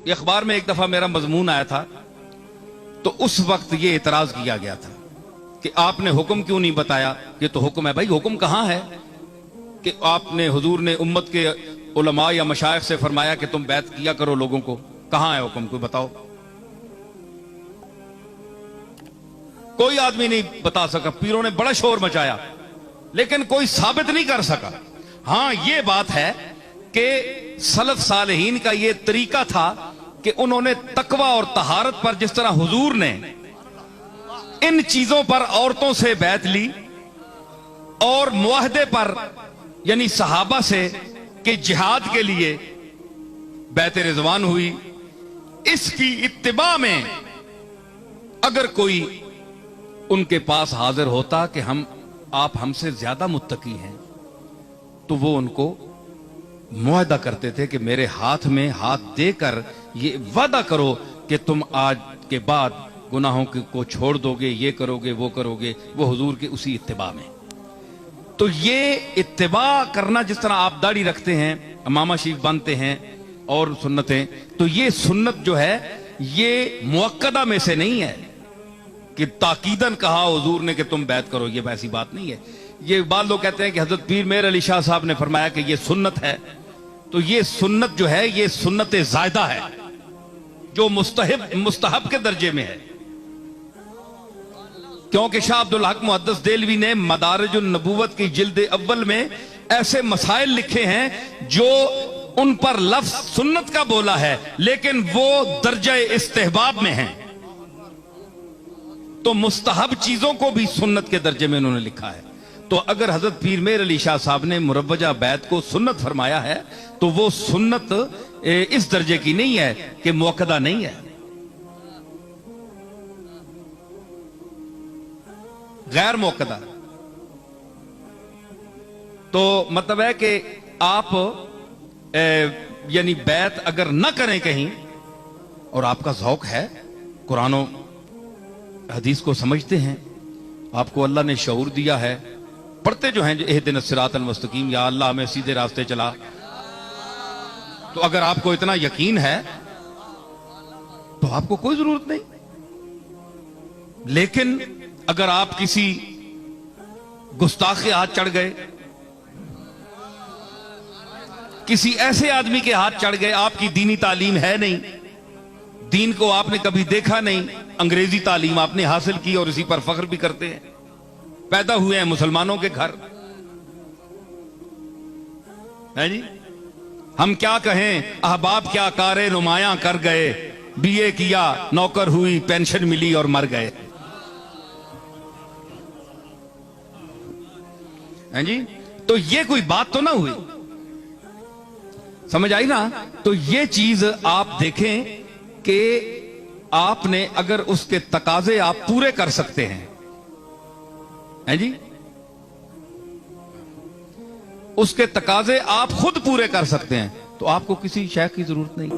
अखबार में एक दफा मेरा मजमून आया था, तो उस वक्त ये एतराज किया गया था कि आपने हुक्म क्यों नहीं बताया। ये तो हुक्म है भाई, हुक्म कहां है कि आपने हुजूर ने उम्मत के उलमा या मशाइख से फरमाया कि तुम बैत किया करो लोगों को। कहां है हुक्म, कोई बताओ। कोई आदमी नहीं बता सका। पीरों ने बड़ा शोर मचाया लेकिन कोई साबित नहीं कर सका। हां ये बात है कि सलफ सालेहीन का ये तरीका था कि उन्होंने तकवा और तहारत पर, जिस तरह हुजूर ने इन चीजों पर औरतों से बैत ली और मुआहदे पर यानी सहाबा से कि जिहाद के लिए बैत रिजवान हुई, इसकी इत्तिबा में अगर कोई उनके पास हाजिर होता कि आप हमसे ज्यादा मुत्तकी हैं, तो वो उनको मुआहदा करते थे कि मेरे हाथ में हाथ देकर ये वादा करो कि तुम आज के बाद गुनाहों को छोड़ दोगे, ये करोगे वो करोगे। वो हुजूर के उसी इत्तिबा में। तो ये इत्तिबा करना, जिस तरह आप दाढ़ी रखते हैं, इमामा शरीफ बांधते हैं और सुन्नतें, तो ये सुन्नत जो है ये मुअक्कदा में से नहीं है कि ताकीदन कहा हुजूर ने कि तुम बैत करो। ये वैसी बात नहीं है। ये बाद लोग कहते हैं कि हजरत पीर मेर अली शाह साहब ने फरमाया कि ये सुन्नत है। तो ये सुन्नत जो है ये सुन्नत ज़ायदा है जो मुस्तहब के दर्जे में है, क्योंकि शाह अब्दुल हक मुहद्दिस देलवी ने मदारिजुन नबूवत की जिल्द अव्वल में ऐसे मसाइल लिखे हैं जो उन पर लफ्ज सुन्नत का बोला है लेकिन वो दर्जे इस्तेहबाब में है। तो मुस्तहब चीजों को भी सुन्नत के दर्जे में उन्होंने लिखा है। तो अगर हजरत पीर मेर अली शाह साहब ने मुरव्वजा बैत को सुन्नत फरमाया है तो वो सुन्नत इस दर्जे की नहीं है कि मुअक्कदा नहीं है, गैर मुअक्कदा। तो मतलब है कि आप यानी बैत अगर न करें कहीं और आपका ज़ौक है, कुरान और हदीस को समझते हैं, आपको अल्लाह ने शऊर दिया है, पढ़ते जो हैं इहदिनस सिरातल मुस्तकीम, या अल्लाह हमें सीधे रास्ते चला। तो अगर आपको इतना यकीन है तो आपको कोई जरूरत नहीं। लेकिन अगर आप किसी गुस्ताख के हाथ चढ़ गए, किसी ऐसे आदमी के हाथ चढ़ गए, आपकी दीनी तालीम है नहीं, दीन को आपने कभी देखा नहीं, अंग्रेजी तालीम आपने हासिल की और इसी पर फख्र भी करते हैं, पैदा हुए हैं मुसलमानों के घर, है जी। हम क्या कहें, अहबाब क्या कारे नुमाया कर गए, बीए किया नौकर हुई पेंशन मिली और मर गए, हैं जी। तो ये कोई बात तो ना हुई, समझ आई ना। तो ये चीज आप देखें कि आपने अगर उसके तकाजे आप पूरे कर सकते हैं जी, उसके तकाजे आप खुद पूरे कर सकते हैं, तो आपको किसी शेख की जरूरत नहीं।